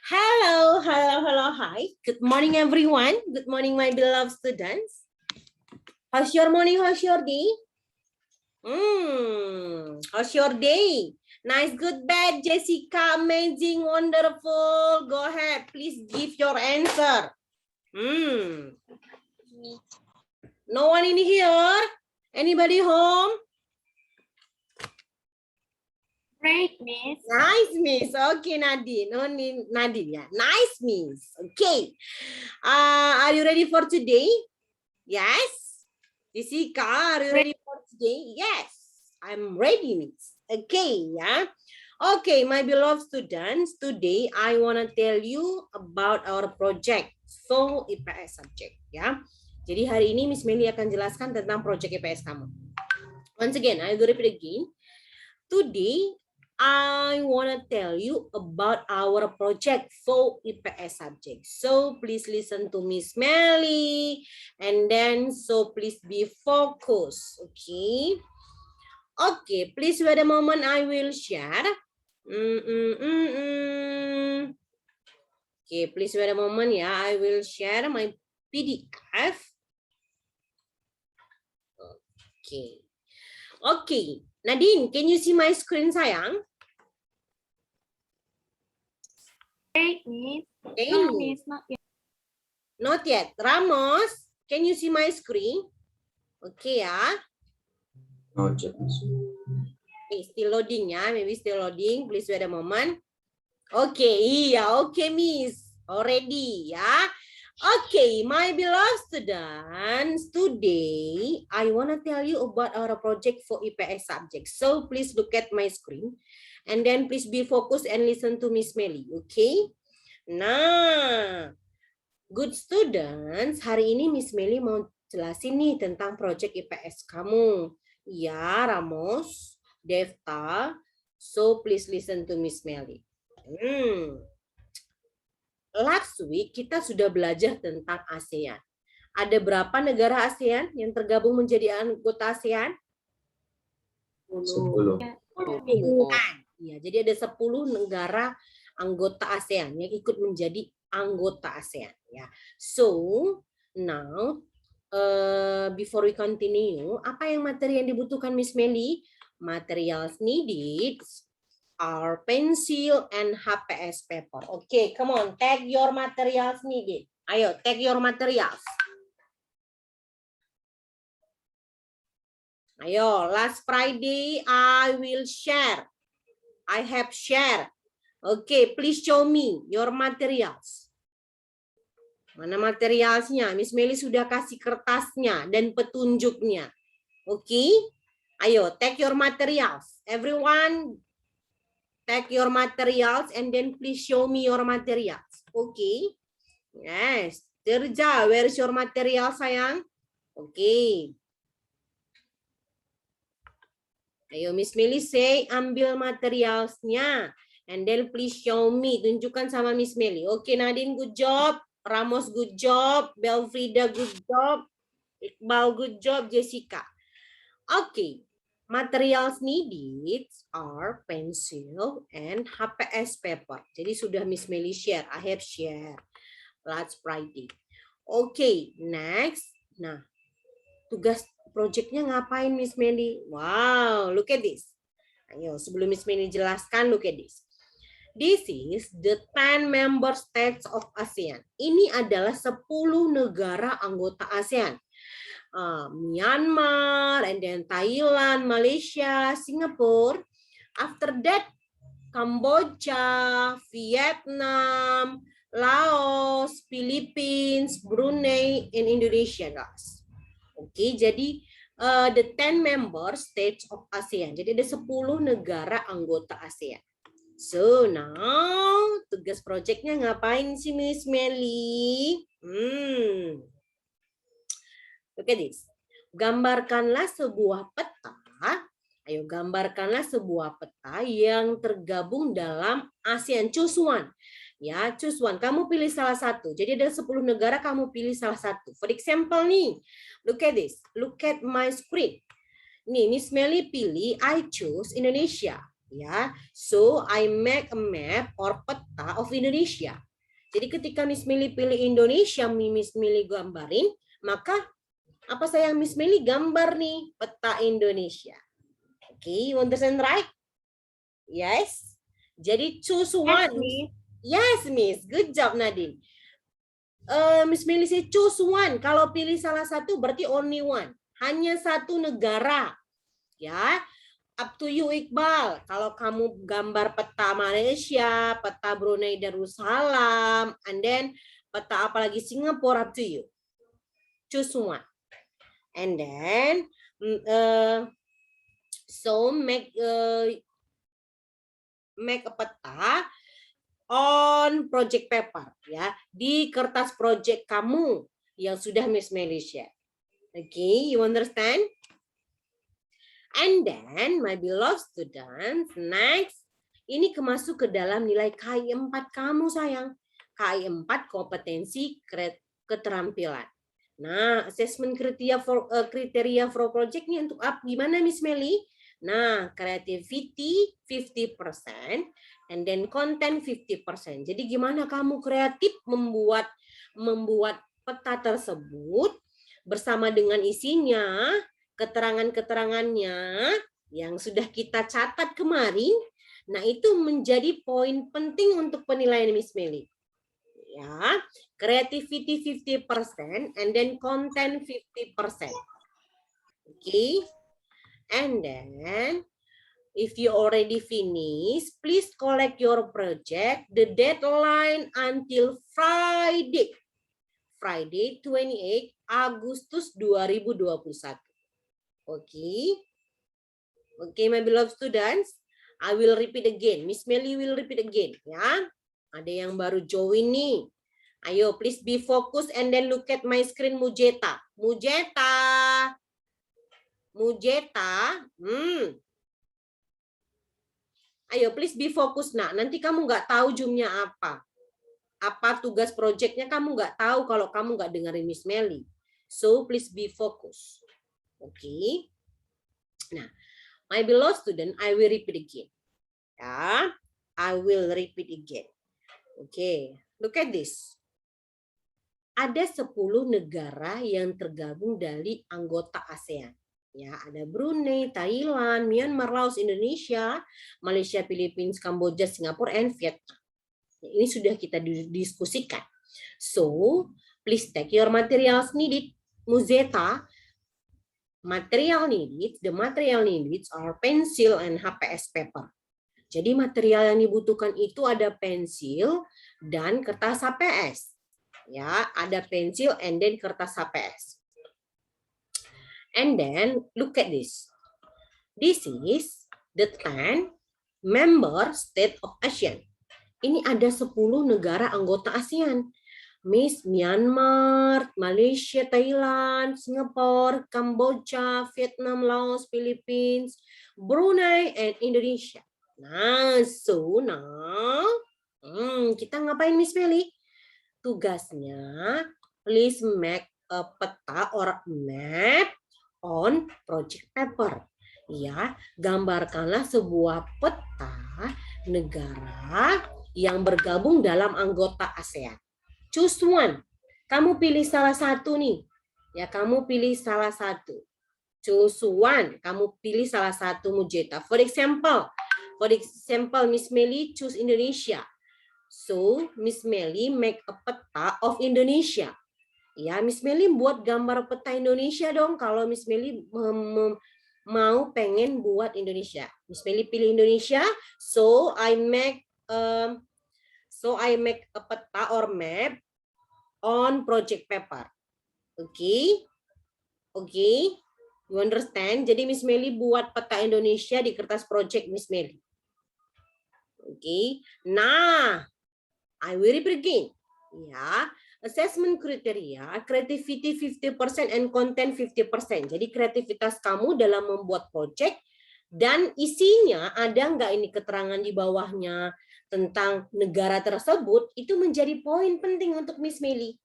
Hello, hi. Good morning, everyone. Good morning, my beloved students. How's your morning? How's your day? How's your day? Nice, good, bad, Jessica, amazing, wonderful. Go ahead, please give your answer. No one in here? Anybody home? Great, Miss. Nice, Miss. Okay, Nadine. No need Nadine. Yeah. Nice, Miss. Okay. Are you ready for today? Yes. Jessica, are you ready for today? Yes. I'm ready, Miss. Okay, yeah. Okay, my beloved students, today I want to tell you about our project. So, IPS subject, ya. Jadi hari ini Miss Meli akan jelaskan tentang project IPS kamu. Once again, I will repeat again. Today, I want to tell you about our project for IPS subject. So please listen to Miss Melly, and then so please be focused. Okay. Okay, please wait a moment. I will share. Okay, please wait a moment. Yeah, I will share my PDF. Okay. Okay. Nadine, can you see my screen, sayang? Great, Miss. Okay. No, Miss, not yet. Not yet. Ramos, can you see my screen? Okay, ya. Not yet, Miss. Okay, still loading, ya. Maybe still loading. Please wait a moment. Okay, iya. Okay, Miss. Already, ya. Okay, my beloved students, today I want to tell you about our project for IPS subject. So please look at my screen and then please be focused and listen to Miss Melly, okay? Nah, good students, hari ini Miss Melly mau jelasin nih tentang project IPS kamu. Ya, Ramos, Devta, so please listen to Miss Melly. Last week kita sudah belajar tentang ASEAN. Ada berapa negara ASEAN yang tergabung menjadi anggota ASEAN? 10. Ya, jadi ada 10 negara anggota ASEAN yang ikut menjadi anggota ASEAN. Ya. So, now before we continue, apa yang materi yang dibutuhkan Miss Melly? Materials needed are pencil and HPS paper. Okay, come on, take your materials needed. Ayo, take your materials. Ayo, last Friday I will share. I have shared. Okay, please show me your materials. Mana materialsnya? Miss Melly sudah kasih kertasnya dan petunjuknya. Okay? Ayo, take your materials. Everyone, take your materials and then please show me your materials. Okay? Yes. Terja, where is your material, sayang? Okay. Ayo, Miss Melly say, ambil materialsnya. And then please show me. Tunjukkan sama Miss Melly. Okay, Nadine, good job. Ramos, good job. Belfrida, good job. Iqbal, good job. Jessica. Okay. Materials needed are pencil and HPS paper. Jadi sudah Miss Melly share. I have share last Friday. Okay, next. Nah, tugas projectnya ngapain Miss Melly? Wow, look at this. Ayo, sebelum Miss Melly jelaskan, look at this. This is the 10 member states of ASEAN. Ini adalah 10 negara anggota ASEAN. Myanmar, and then Thailand, Malaysia, Singapore. After that, Cambodia, Vietnam, Laos, Philippines, Brunei, and Indonesia, guys. Oke, jadi the 10 member states of ASEAN. Jadi ada 10 negara anggota ASEAN. So now tugas projectnya ngapain sih Miss Melly? Look at this. Gambarkanlah sebuah peta. Ayo gambarkanlah sebuah peta yang tergabung dalam ASEAN. Choose one. Ya, choose one. Kamu pilih salah satu. Jadi ada 10 negara, kamu pilih salah satu. For example nih, look at this. Look at my screen. Nih, Miss Melly pilih, I choose Indonesia. Ya, so I make a map or peta peta of Indonesia. Jadi ketika Miss Meli pilih Indonesia, Miss Meli gambarin, maka apa sayang Miss Meli gambar nih peta Indonesia. Oke, you understand right? Yes. Jadi choose one. Miss. Yes, Miss. Good job, Nadine. Miss Meli say choose one. Kalau pilih salah satu berarti only one. Hanya satu negara. Ya. Up to you, Iqbal. Kalau kamu gambar peta Malaysia, peta Brunei Darussalam, and then peta apalagi Singapura, up to you. Choose one. And then, so make a peta on project paper, ya, di kertas project kamu yang sudah Miss Meli share. Okay, you understand? And then, my beloved students, next, ini masuk ke dalam nilai KI 4 kamu, sayang. KI 4 kompetensi keterampilan. Nah, assessment kriteria for project ini untuk gimana, Miss Meli? Nah, creativity 50%, and then content 50%. Jadi gimana kamu kreatif membuat peta tersebut bersama dengan isinya, keterangan-keterangannya yang sudah kita catat kemarin. Nah, itu menjadi poin penting untuk penilaian Miss Meli. Ya, creativity 50% and then content 50%. Okay. And then if you already finished, please collect your project. The deadline until Friday 28 Agustus 2021. Okay. Okay, my beloved students. I will repeat again. Miss Meli will repeat again. Ya. Ada yang baru join nih. Ayo, please be focused and then look at my screen, Mujeta. Ayo, please be focused, nak. Nanti kamu nggak tahu Zoom-nya apa. Apa tugas projectnya kamu nggak tahu kalau kamu nggak dengerin Miss Meli. So, please be focused. Okay. Nah, my beloved student, I will repeat again. Ya, I will repeat again. Okay, look at this. Ada 10 negara yang tergabung dari anggota ASEAN. Ya, ada Brunei, Thailand, Myanmar, Laos, Indonesia, Malaysia, Philippines, Kamboja, Singapura, and Vietnam. Ini sudah kita diskusikan. So, please take your materials needed. Muzeta, the material needed are pencil and HPS paper. Jadi material yang dibutuhkan itu ada pensil dan kertas HPS. Ya, ada pensil and then kertas HPS. And then look at this. This is the 10 member state of ASEAN. Ini ada 10 negara anggota ASEAN. Miss Myanmar, Malaysia, Thailand, Singapore, Kamboja, Vietnam, Laos, Philippines, Brunei, and Indonesia. Nah, so now kita ngapain Miss Meli? Tugasnya, please make a peta or map on project paper. Ya, gambarkanlah sebuah peta negara yang bergabung dalam anggota ASEAN. Choose one. Kamu pilih salah satu nih. Ya, kamu pilih salah satu. Choose one. Kamu pilih salah satu, Mujeta. For example, Miss Meli choose Indonesia. So, Miss Meli make a peta of Indonesia. Ya, Miss Meli buat gambar peta Indonesia dong. Kalau Miss Meli mau pengen buat Indonesia. Miss Meli pilih Indonesia. So, I make a peta or map on project paper. Okay? Okay? You understand? Jadi Miss Meli buat peta Indonesia di kertas project Miss Meli. Okay? Nah, I will repeat again. Ya, assessment kriteria, creativity 50% and content 50%. Jadi kreativitas kamu dalam membuat project dan isinya ada nggak ini keterangan di bawahnya tentang negara tersebut, itu menjadi poin penting untuk Miss Meli.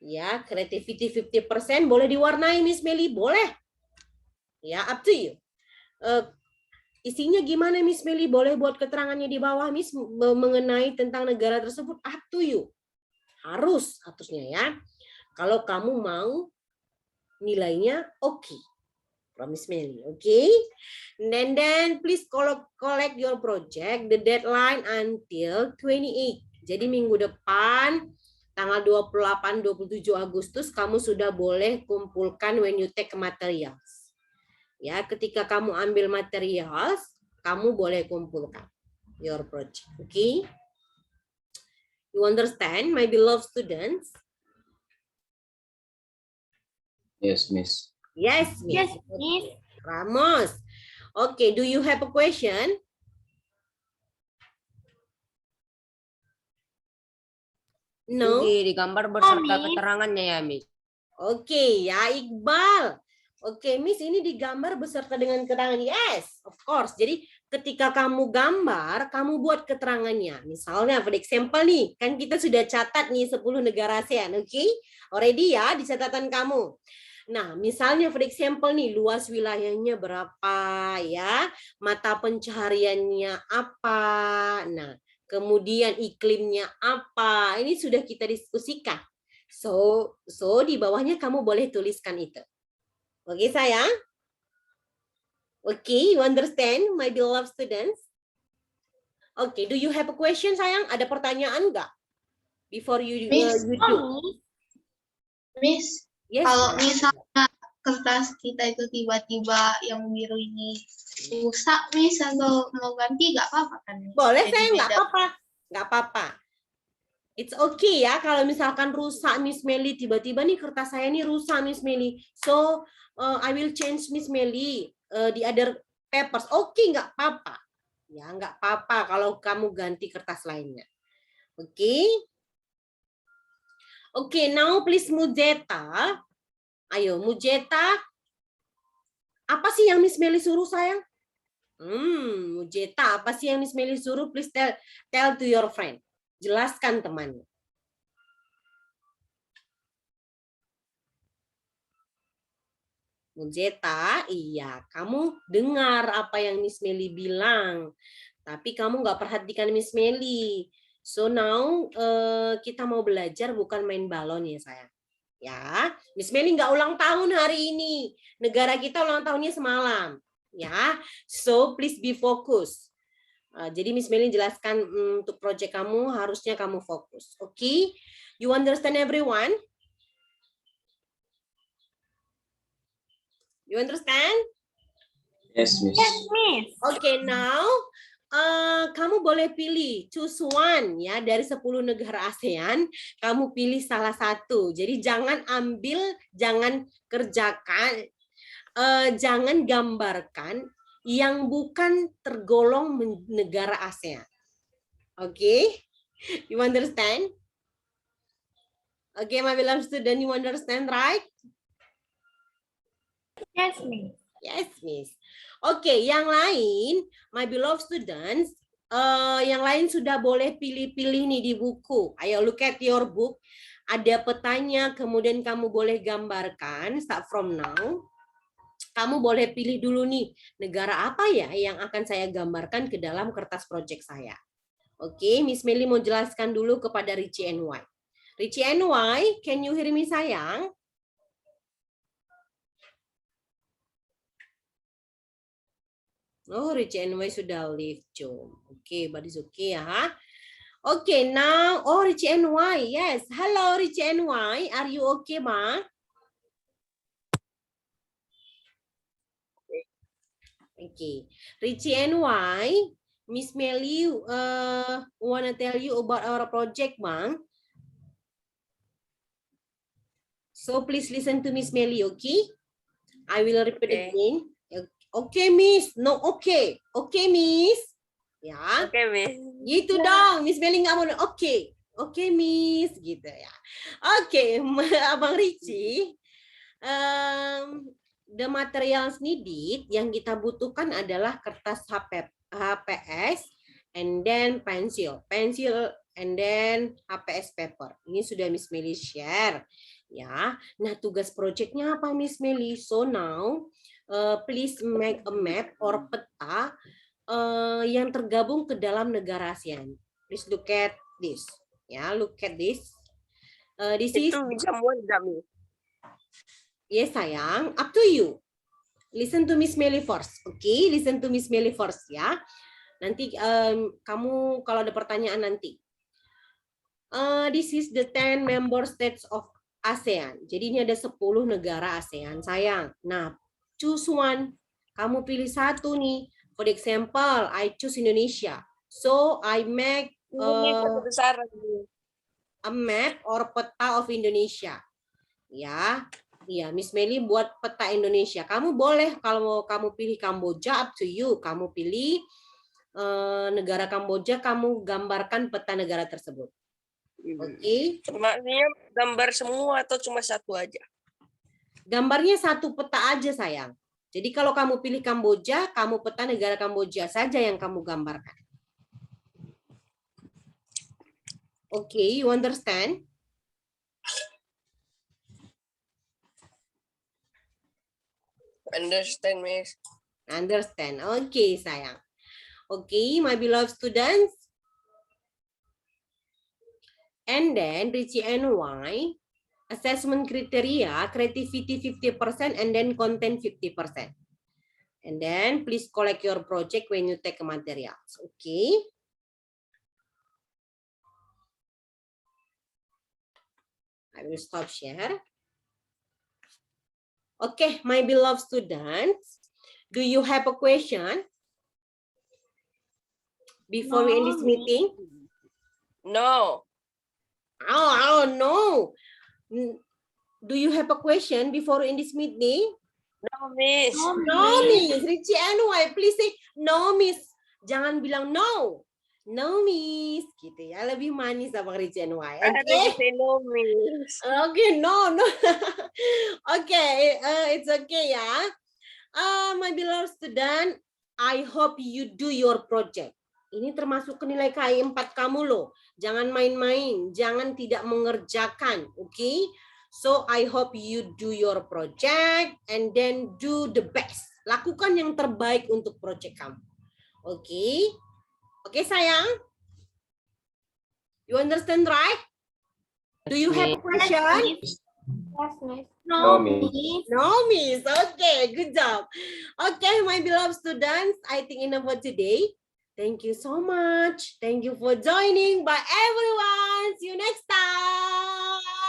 Ya, creativity 50% boleh diwarnai Miss Meli, boleh. Ya, up to you. Isinya gimana Miss Meli? Boleh buat keterangannya di bawah Miss mengenai tentang negara tersebut. Up to you. Harusnya ya. Kalau kamu mau nilainya oke. From Miss Meli, okay? And then please collect your project. The deadline until 28. Jadi minggu depan tanggal 28-27 Agustus kamu sudah boleh kumpulkan when you take materials. Ya, ketika kamu ambil materials, kamu boleh kumpulkan your project, okay? You understand, my beloved students? Yes, Miss. Yes, Miss. Yes, Miss. Ramos. Okay, do you have a question? No. Digambar beserta Miss. keterangannya ya, Miss. Oke, ya Iqbal. Oke, Miss, ini digambar beserta dengan keterangan. Yes, of course. Jadi ketika kamu gambar, kamu buat keterangannya. Misalnya, for example nih, kan kita sudah catat nih 10 negara ASEAN, oke? Already ya di catatan kamu. Nah, misalnya for example nih, luas wilayahnya berapa ya, mata pencahariannya apa, nah, kemudian iklimnya apa, ini sudah kita diskusikan. So di bawahnya kamu boleh tuliskan itu. Oke, sayang? Oke, you understand, my beloved students? Oke, do you have a question, sayang? Ada pertanyaan nggak? Before you Miss. you do. Miss, Yes. kalau misalnya kertas kita itu tiba-tiba yang biru ini rusak, Miss, atau mau ganti nggak apa-apa kan? Miss? Boleh, Jadi sayang, nggak beda. apa-apa. Nggak apa-apa. It's okay ya kalau misalkan rusak Miss Meli, tiba-tiba nih kertas saya nih rusak Miss Meli. So I will change Miss Meli the other papers. Oke, nggak apa-apa. Ya, nggak apa-apa kalau kamu ganti kertas lainnya. Oke. Oke, now please Mujeta. Ayo Mujeta. Apa sih yang Miss Meli suruh sayang? Mujeta, apa sih yang Miss Meli suruh? Please tell to your friend. Jelaskan temannya. Mujeta, iya, kamu dengar apa yang Miss Meli bilang, tapi kamu nggak perhatikan Miss Meli. So now kita mau belajar bukan main balon ya sayang. Ya, Miss Meli nggak ulang tahun hari ini. Negara kita ulang tahunnya semalam. Ya, so please be focused. Jadi Miss Meli jelaskan untuk proyek kamu harusnya kamu fokus. Oke, you understand everyone? You understand? Yes, Miss. Yes, Miss. Okay, now kamu boleh pilih choose one ya dari 10 negara ASEAN, kamu pilih salah satu. Jadi jangan ambil, jangan kerjakan, jangan gambarkan yang bukan tergolong negara ASEAN. Okay? You understand? Okay, my beloved student, you understand, right? Yes, Miss. Yes, Miss. Oke, yang lain, my beloved students, yang lain sudah boleh pilih-pilih nih di buku. Ayo look at your book. Ada petanya, kemudian kamu boleh gambarkan. Start from now. Kamu boleh pilih dulu nih, negara apa ya yang akan saya gambarkan ke dalam kertas project saya. Oke, Miss Meli mau jelaskan dulu kepada Richie NY. Richie NY, can you hear me sayang? Oh, Richie NY sudah leave, Jom. Okay, but it's okay ya. Okay, now, oh Richie NY, yes. Hello Richie NY, are you okay, Ma? Okay, Richie NY, Miss Meli wanna tell you about our project, Ma. So please listen to Miss Meli, okay? I will repeat again. Okay, Miss. No, okay. Okay, Miss. Ya. Oke, Miss. Gitu dong. Miss Meli nggak mau. Oke. Oke, Miss. Gitu ya. Oke, Abang Richie. The materials needed yang kita butuhkan adalah kertas HPS and then pensil and then HPS paper. Ini sudah Miss Meli share ya. Nah, tugas projectnya apa Miss Meli? So now please make a map or peta yang tergabung ke dalam negara ASEAN. Please look at this. Ya, look at this. This is bisa semua tidak, Miss? yes sayang, up to you. Listen to Miss Melly first. Okay, listen to Miss Melly first ya. Nanti kamu kalau ada pertanyaan nanti. This is the 10 member states of ASEAN. Jadi ini ada 10 negara ASEAN, sayang. Nah, choose one. Kamu pilih satu nih. For example, I choose Indonesia. So I make Besar. a map or peta of Indonesia. Ya, iya, Miss Melly buat peta Indonesia. Kamu boleh kalau mau kamu pilih Kamboja, up to you. Kamu pilih negara Kamboja, kamu gambarkan peta negara tersebut. Oke. Maksudnya gambar semua atau cuma satu aja? Gambarnya satu peta aja, sayang. Jadi kalau kamu pilih Kamboja, kamu peta negara Kamboja saja yang kamu gambarkan. Oke, you understand? Understand, Miss? Understand. Oke, sayang. Oke, my beloved students. And then Richie and Y, assessment criteria, creativity 50% and then content 50%. And then please collect your project when you take materials. Okay. I will stop share. Okay, my beloved students, do you have a question before we end this meeting? No. Oh no. Do you have a question before in this meeting? No, Miss. No, Miss. Richie and Y, please say no, Miss. Jangan bilang no. No, Miss. Gitu ya. Lebih manis sama Richie and Y. I have to Okay. say no, Miss. Okay, no. Okay, it's okay ya. My beloved student, I hope you do your project. Ini termasuk ke nilai KI 4 kamu loh. Jangan main-main, jangan tidak mengerjakan, oke? So I hope you do your project and then do the best. Lakukan yang terbaik untuk project kamu. Oke? Oke, sayang? You understand, right? Do you have a question? Yes, Miss. No, No, Miss. Miss. No, Miss. Okay, good job. Okay, my beloved students, I think enough for today. Thank you so much. Thank you for joining. Bye, everyone. See you next time.